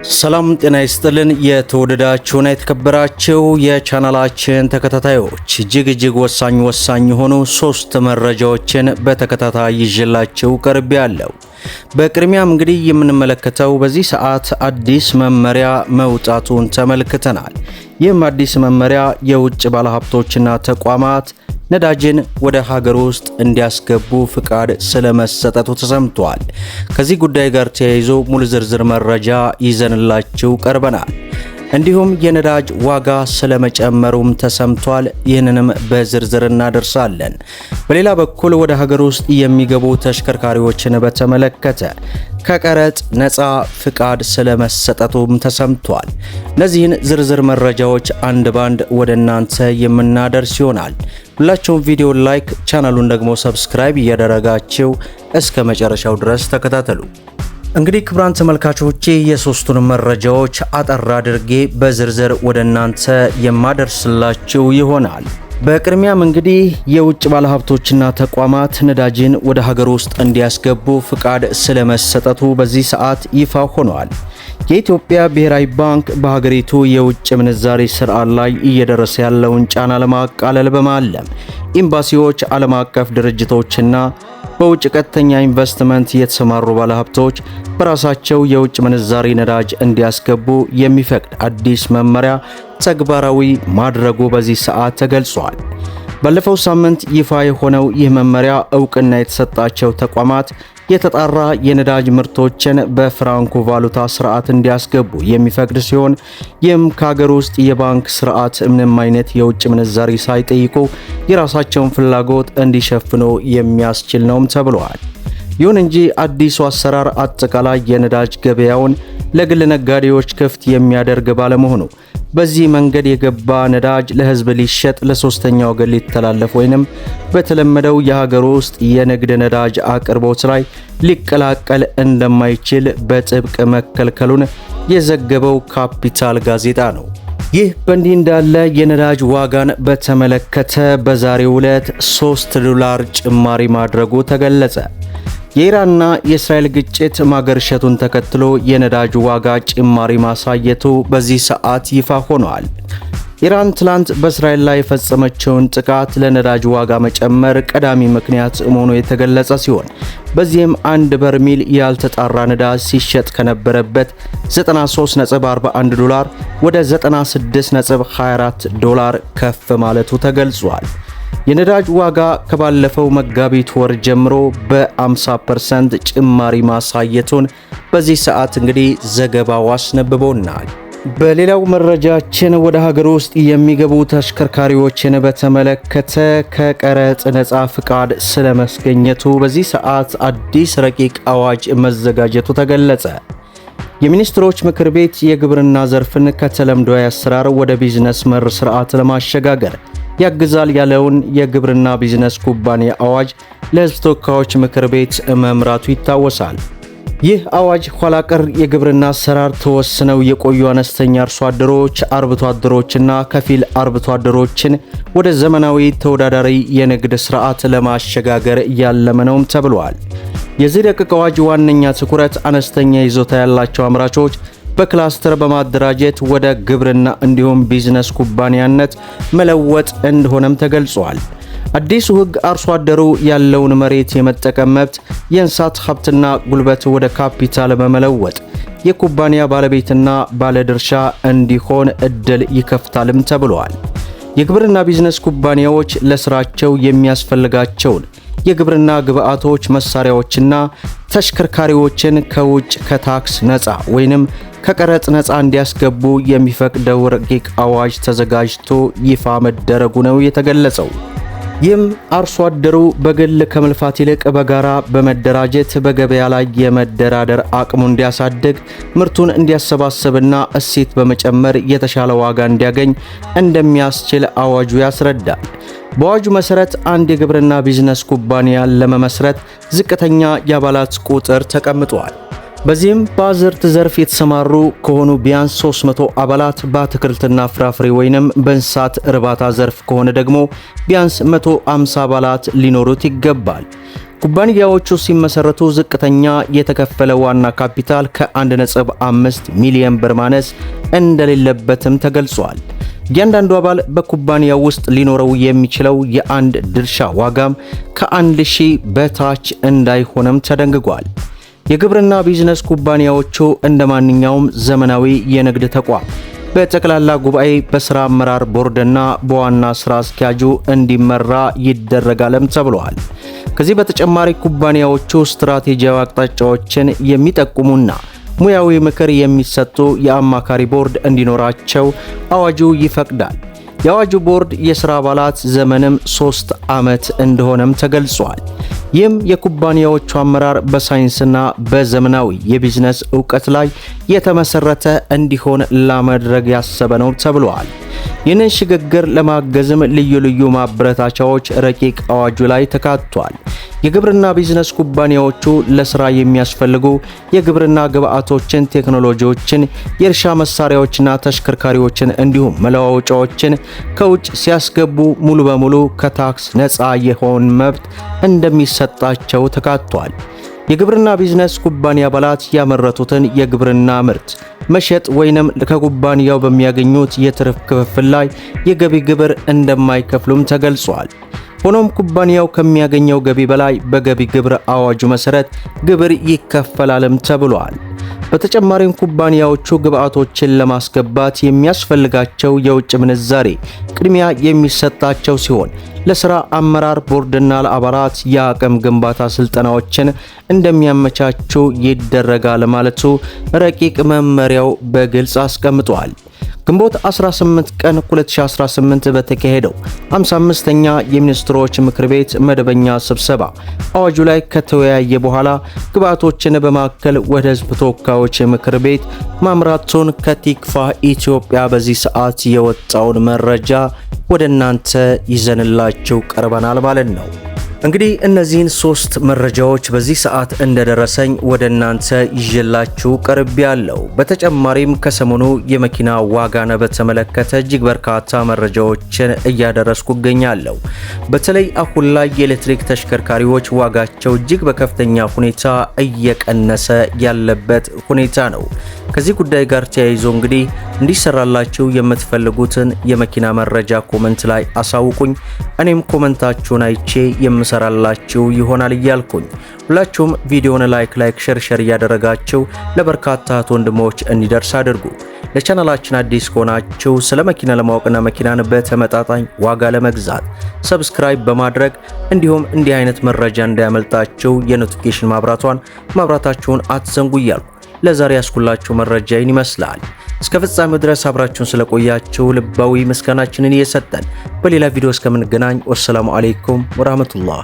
ሰላም ጤና ይስጥልን የተወደዳችሁና የተከበራችሁ የቻናላችን ተከታታዮች እጅግ ወሳኝ የሆኑ 3 መረጃዎችን በተከታታይ ይዤላችሁ ቀርቤያለሁ። በቅድሚያም እንግዲህ የምንመለከተው በዚህ ሰዓት አዲስ መመሪያ መውጣቱን ተመልክተናል። ይህም አዲስ መመሪያ የውጭ ባለሀብቶችና ተቋማት ነዳጅን ወደ ሀገር ውስጥ እንዲያስገቡ ፍቃድ ስለመሰጠቱ ተሰምቷል። ከዚህ ጉዳይ ጋር ተያይዞ ሙሉ ዝርዝር መረጃ ይዘንላችሁ ቀርበናል። እንዲሁም የነዳጅ ዋጋ ስለመጨመሩም ተሰምቷል። ይህንንም በዝርዝር እናደርሳለን። በሌላ በኩል ወደ ሀገር ውስጥ የሚገቡ ተሽከርካሪዎችን በተመለከተ ከቀረጥ ነፃ ፍቃድ ስለመሰጠቱም ተሰምቷል። እነዚህን ዝርዝር መረጃዎች አንድ ባንድ ወደ እናንተ የምናደርስ ይሆናል። ሁላችሁም ቪዲዮ ላይክ፣ ቻናሉን ደግሞ ሰብስክራይብ እያደረጋችሁ እስከ መጨረሻው ድረስ ተከታተሉ። እንግዲህ ክቡራን ተመልካቾቼ የሶስቱን መረጃዎች አጠር አድርጌ በዝርዝር ወደ እናንተ የማደርስላችሁ ይሆናል። በቅድሚያም እንግዲህ የውጭ ባለሀብቶችና ተቋማት ነዳጅን ወደ ሀገር ውስጥ እንዲያስገቡ ፍቃድ ስለመሰጠቱ በዚህ ሰዓት ይፋ ሆኗል። የኢትዮጵያ ብሔራዊ ባንክ በሀገሪቱ የውጭ ምንዛሪ ስርዓት ላይ እየደረሰ ያለውን ጫና ለማቃለል በማለም ኤምባሲዎች፣ ዓለም አቀፍ ድርጅቶችና በውጭ ቀጥተኛ ኢንቨስትመንት የተሰማሩ ባለሀብቶች በራሳቸው የውጭ ምንዛሪ ነዳጅ እንዲያስገቡ የሚፈቅድ አዲስ መመሪያ ተግባራዊ ማድረጉ በዚህ ሰዓት ተገልጿል። ባለፈው ሳምንት ይፋ የሆነው ይህ መመሪያ እውቅና የተሰጣቸው ተቋማት የተጣራ የነዳጅ ምርቶችን በፍራንኮ ቫሉታ ስርዓት እንዲያስገቡ የሚፈቅድ ሲሆን ይህም ከሀገር ውስጥ የባንክ ስርዓት ምንም አይነት የውጭ ምንዛሪ ሳይጠይቁ የራሳቸውን ፍላጎት እንዲሸፍኑ የሚያስችል ነውም ተብሏል። ይሁን እንጂ አዲሱ አሰራር አጠቃላይ የነዳጅ ገበያውን ለግል ነጋዴዎች ክፍት የሚያደርግ ባለመሆኑ በዚህ መንገድ የገባ ነዳጅ ለሕዝብ ሊሸጥ ለሶስተኛ ወገን ሊተላለፍ ወይንም በተለመደው የሀገር ውስጥ የንግድ ነዳጅ አቅርቦት ላይ ሊቀላቀል እንደማይችል በጥብቅ መከልከሉን የዘገበው ካፒታል ጋዜጣ ነው። ይህ በእንዲህ እንዳለ የነዳጅ ዋጋን በተመለከተ በዛሬው ዕለት $3 ጭማሪ ማድረጉ ተገለጸ። የኢራንና የእስራኤል ግጭት ማገርሸቱን ተከትሎ የነዳጅ ዋጋ ጭማሪ ማሳየቱ በዚህ ሰዓት ይፋ ሆኗል። ኢራን ትላንት በእስራኤል ላይ የፈጸመችውን ጥቃት ለነዳጅ ዋጋ መጨመር ቀዳሚ ምክንያት መሆኑ የተገለጸ ሲሆን በዚህም 1 በርሜል ያልተጣራ ነዳጅ ሲሸጥ ከነበረበት $93.41 ወደ $96.24 ከፍ ማለቱ ተገልጿል። የነዳጅ ዋጋ ከባለፈው መጋቢት ወር ጀምሮ በ50% ጭማሪ ማሳየቱን በዚህ ሰዓት እንግዲህ ዘገባው አስነብቦናል። በሌላው መረጃችን ወደ ሀገር ውስጥ የሚገቡ ተሽከርካሪዎችን በተመለከተ ከቀረጥ ነፃ ፍቃድ ስለመስገኘቱ በዚህ ሰዓት አዲስ ረቂቅ አዋጅ መዘጋጀቱ ተገለጸ። የሚኒስትሮች ምክር ቤት የግብርና ዘርፍን ከተለምዷዊ አሰራር ወደ ቢዝነስ መር ስርዓት ለማሸጋገር ያግዛል ያለውን የግብርና ቢዝነስ ኩባንያ አዋጅ ለሕዝብ ተወካዮች ምክር ቤት መምራቱ ይታወሳል። ይህ አዋጅ ኋላ ቀር የግብርና አሰራር ተወስነው የቆዩ አነስተኛ አርሶ አደሮች፣ አርብቶ አደሮችና ከፊል አርብቶ አደሮችን ወደ ዘመናዊ ተወዳዳሪ የንግድ ስርዓት ለማሸጋገር ያለመ ነውም ተብሏል። የዚህ ረቂቅ አዋጅ ዋነኛ ትኩረት አነስተኛ ይዞታ ያላቸው አምራቾች በክላስተር በማደራጀት ወደ ግብርና እንዲሁም ቢዝነስ ኩባንያነት መለወጥ እንደሆነም ተገልጿል። አዲሱ ሕግ አርሶ አደሩ ያለውን መሬት የመጠቀም መብት፣ የእንስሳት ሀብትና ጉልበት ወደ ካፒታል በመለወጥ የኩባንያ ባለቤትና ባለድርሻ እንዲሆን እድል ይከፍታልም ተብሏል። የግብርና ቢዝነስ ኩባንያዎች ለስራቸው የሚያስፈልጋቸውን የግብርና ግብአቶች፣ መሳሪያዎችና ተሽከርካሪዎችን ከውጭ ከታክስ ነፃ ወይንም ከቀረጥ ነፃ እንዲያስገቡ የሚፈቅደው ረቂቅ አዋጅ ተዘጋጅቶ ይፋ መደረጉ ነው የተገለጸው። ይህም አርሶ አደሩ በግል ከመልፋት ይልቅ በጋራ በመደራጀት በገበያ ላይ የመደራደር አቅሙ እንዲያሳድግ፣ ምርቱን እንዲያሰባስብና እሴት በመጨመር የተሻለ ዋጋ እንዲያገኝ እንደሚያስችል አዋጁ ያስረዳል። በአዋጁ መሰረት አንድ የግብርና ቢዝነስ ኩባንያ ለመመስረት ዝቅተኛ የአባላት ቁጥር ተቀምጧል። በዚህም በአዝርት ዘርፍ የተሰማሩ ከሆኑ ቢያንስ 300 አባላት፣ በአትክልትና ፍራፍሬ ወይንም በእንስሳት እርባታ ዘርፍ ከሆነ ደግሞ ቢያንስ 150 አባላት ሊኖሩት ይገባል። ኩባንያዎቹ ሲመሰረቱ ዝቅተኛ የተከፈለ ዋና ካፒታል ከ1.5 ሚሊዮን ብር ማነስ እንደሌለበትም ተገልጿል። እያንዳንዱ አባል በኩባንያው ውስጥ ሊኖረው የሚችለው የአንድ ድርሻ ዋጋም ከ1000 በታች እንዳይሆንም ተደንግጓል። የግብርና ቢዝነስ ኩባንያዎቹ እንደ ማንኛውም ዘመናዊ የንግድ ተቋም በጠቅላላ ጉባኤ በሥራ አመራር ቦርድና በዋና ሥራ አስኪያጁ እንዲመራ ይደረጋልም ተብሏል። ከዚህ በተጨማሪ ኩባንያዎቹ ስትራቴጂያዊ አቅጣጫዎችን የሚጠቁሙና ሙያዊ ምክር የሚሰጡ የአማካሪ ቦርድ እንዲኖራቸው አዋጁ ይፈቅዳል። የአዋጁ ቦርድ የሥራ አባላት ዘመንም 3 ዓመት እንደሆነም ተገልጿል። ይህም የኩባንያዎቹ አመራር በሳይንስና በዘመናዊ የቢዝነስ ዕውቀት ላይ የተመሰረተ እንዲሆን ለማድረግ ያሰበ ነው ተብሏል። ይህንን ሽግግር ለማገዝም ልዩ ልዩ ማበረታቻዎች ረቂቅ አዋጁ ላይ ተካቷል። የግብርና ቢዝነስ ኩባንያዎቹ ለሥራ የሚያስፈልጉ የግብርና ግብዓቶችን፣ ቴክኖሎጂዎችን፣ የእርሻ መሳሪያዎችና ተሽከርካሪዎችን እንዲሁም መለዋወጫዎችን ከውጭ ሲያስገቡ ሙሉ በሙሉ ከታክስ ነፃ የሆን መብት እንደሚሰጣቸው ተካቷል። የግብርና ቢዝነስ ኩባንያ አባላት ያመረቱትን የግብርና ምርት መሸጥ ወይንም ከኩባንያው በሚያገኙት የትርፍ ክፍፍል ላይ የገቢ ግብር እንደማይከፍሉም ተገልጿል። ሆኖም ኩባንያው ከሚያገኘው ገቢ በላይ በገቢ ግብር አዋጁ መሰረት ግብር ይከፈላልም ተብሏል። በተጨማሪም ኩባንያዎቹ ግብዓቶችን ለማስገባት የሚያስፈልጋቸው የውጭ ምንዛሬ ቅድሚያ የሚሰጣቸው ሲሆን ለሥራ አመራር ቦርድና ለአባላት የአቅም ግንባታ ስልጠናዎችን እንደሚያመቻቹ ይደረጋል ማለቱ ረቂቅ መመሪያው በግልጽ አስቀምጧል። ግንቦት 18 ቀን 2018 በተካሄደው 55ኛ የሚኒስትሮች ምክር ቤት መደበኛ ስብሰባ አዋጁ ላይ ከተወያየ በኋላ ግብዓቶችን በማከል ወደ ሕዝብ ተወካዮች ምክር ቤት ማምራቱን ከቲክፋ ኢትዮጵያ በዚህ ሰዓት የወጣውን መረጃ ወደ እናንተ ይዘንላችሁ ቀርበናል ማለት ነው። እንግዲህ እነዚህን 3 መረጃዎች በዚህ ሰዓት እንደደረሰኝ ወደ እናንተ ይዤላችሁ ቀርቤያለሁ። በተጨማሪም ከሰሞኑ የመኪና ዋጋን በተመለከተ እጅግ በርካታ መረጃዎችን እያደረስኩ እገኛለሁ። በተለይ አሁን ላይ የኤሌክትሪክ ተሽከርካሪዎች ዋጋቸው እጅግ በከፍተኛ ሁኔታ እየቀነሰ ያለበት ሁኔታ ነው። ከዚህ ጉዳይ ጋር ተያይዞ እንግዲህ እንዲሰራላችሁ የምትፈልጉትን የመኪና መረጃ ኮመንት ላይ አሳውቁኝ። እኔም ኮመንታችሁን አይቼ የምሰራላችሁ ይሆናል እያልኩኝ ሁላችሁም ቪዲዮውን ላይክ ሼር እያደረጋችሁ ለበርካታ ወንድሞች እንዲደርስ አድርጉ። ለቻናላችን አዲስ ከሆናችሁ ስለ መኪና ለማወቅና መኪናን በተመጣጣኝ ዋጋ ለመግዛት ሰብስክራይብ በማድረግ እንዲሁም እንዲህ አይነት መረጃ እንዳያመልጣችሁ የኖቲፊኬሽን ማብራታችሁን አትዘንጉ እያልኩ ለዛሬ ያስኩላችሁ መረጃ ይህን ይመስላል። እስከ ፍጻሜው ድረስ አብራችሁን ስለቆያችሁ ልባዊ ምስጋናችንን እየሰጠን በሌላ ቪዲዮ እስከምንገናኝ ወሰላሙ አለይኩም ወራህመቱላህ